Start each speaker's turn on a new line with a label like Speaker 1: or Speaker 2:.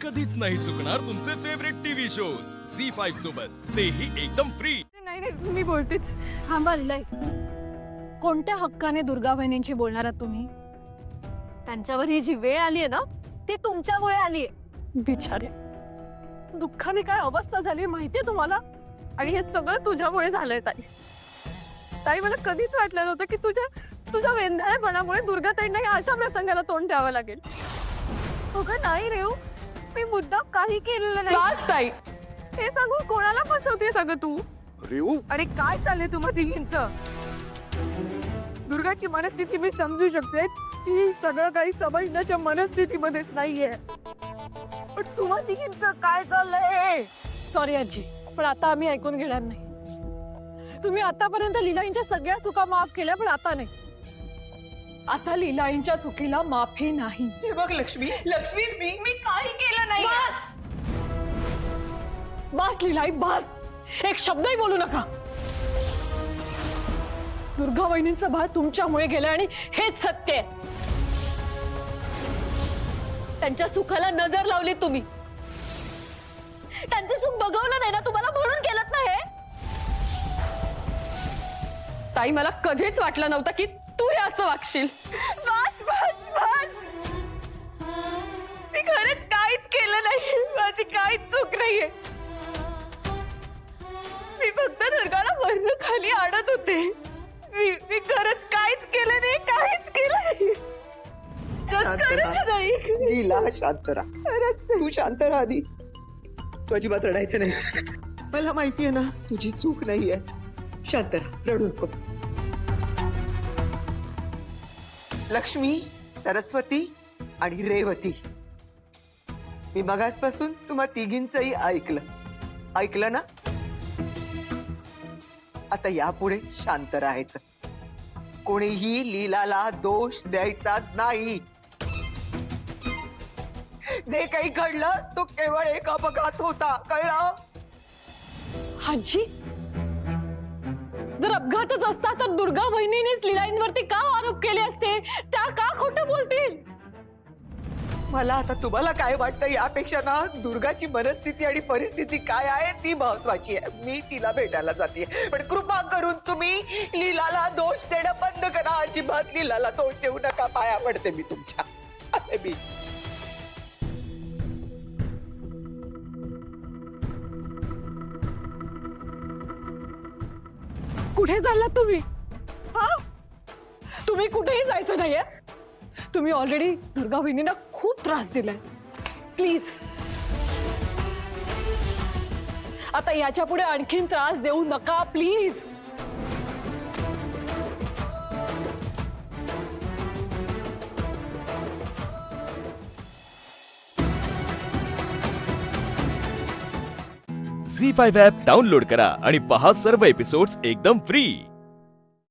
Speaker 1: कधीच नाही चुकणार तुमचे फेवरेट टीव्ही शोज झी5 सोबत, तेही एकदम फ्री.
Speaker 2: नाही नाही मी बोलतेच. थांबा लिलाई, कोणत्या हक्काने दुर्गा बहिणींची बोलणार आहात तुम्ही? त्यांच्यावर ही जी वेळ आली आहे ना, ती तुमच्यामुळे आली आहे. बिचारे, दुःखाने काय अवस्था झाली माहितीये तुम्हाला? आणि हे सगळं तुझ्यामुळे झालंय ताई. ताई, मला कधीच वाटलं नव्हतं की तुझ्या वेंधाळेपणामुळे दुर्गाताईंना या अशा प्रसंगाला तोंड द्यावं लागेल. अगं नाही रेऊ, मी मुद्दाम काही केलेलं नाही.
Speaker 3: बस ताई,
Speaker 2: हे सांगू कोणाला फसवतेस अगं तू?
Speaker 4: रेऊ,
Speaker 2: अरे काय चाललंय तुम्हा तिघींचं? दुर्गाची मनस्थिती मी समजू शकते, ती सगळं काही समजण्याच्या मनस्थितीमध्येच नाहीये. पण तुम्हा तिघींचं काय चाललंय? सॉरी आजी, पण आता आम्ही ऐकून घेणार नाही. तुम्ही आतापर्यंत लीलाईंच्या सगळ्या चुका माफ केल्या, पण आता नाही. आता लीलाईंच्या चुकीला माफी नाही.
Speaker 3: हे बघ लक्ष्मी, लक्ष्मी मी काही केलं नाही.
Speaker 2: बस लीलाई, बस. एक शब्दही बोलू नका. दुर्गा वहिनींचं बाळ तुमच्यामुळे गेलं आणि हेच सत्य आहे.
Speaker 3: त्यांच्या सुखाला नजर लावली तुम्ही. त्यांचं सुख बघवलं नाही ना तुम्हाला, म्हणून केलं ना हे. ताई, मला कधीच वाटलं नव्हतं की तू हे असं वागशील. बस बस बस, मी खरंच काहीच केलं नाही. माझी काहीच चूक नाहीये. मी फक्त दुर्गाला वरनं खाली आणत होते. मी खरंच काहीच केलं नाही, काहीच केलं नाही. खरंच नाही.
Speaker 5: लीला, शांत राहा. तू शांत राहा आधी. तू अजिबात रडायचं नाही. मला माहितीये ना तुझी चूक नाहीये. शांत राहा, रडू नकोस. लक्ष्मी, सरस्वती आणि रेवती, मी मगासपासून तुम्हा तिघींचंही ऐकलं ना? आता यापुढे शांत राहायचं. कोणीही लीलाला दोष द्यायचा नाही. जे काही घडलं तो केवळ एक अपघात होता, कळलं?
Speaker 2: आजी, जर अपघातच असता तर दुर्गा वहिनीनेच लीलाईंवरती का आरोप केले असते? त्या का खोटं बोलतील?
Speaker 5: मला आता तुम्हाला काय वाटतं यापेक्षा ना दुर्गाची मनस्थिती आणि परिस्थिती काय आहे ती महत्वाची आहे. मी तिला भेटायला जाते, पण कृपा करून तुम्ही लीलाला दोष देणं बंद करा. अजिबात लीलाला दोष देऊ नका. पाया पडते मी तुमच्या. आले मी.
Speaker 2: कुठे चाललात तुम्ही? हा, तुम्ही कुठेही जायचं नाहीये. तुम्ही ऑलरेडी दुर्गा वहिनींना खूप त्रास दिलाय. प्लीज आता याच्या पुढे आणखीन त्रास देऊ नका, प्लीज.
Speaker 1: झी5 ॲप डाउनलोड करा आणि पहा सर्व एपिसोड्स एकदम फ्री.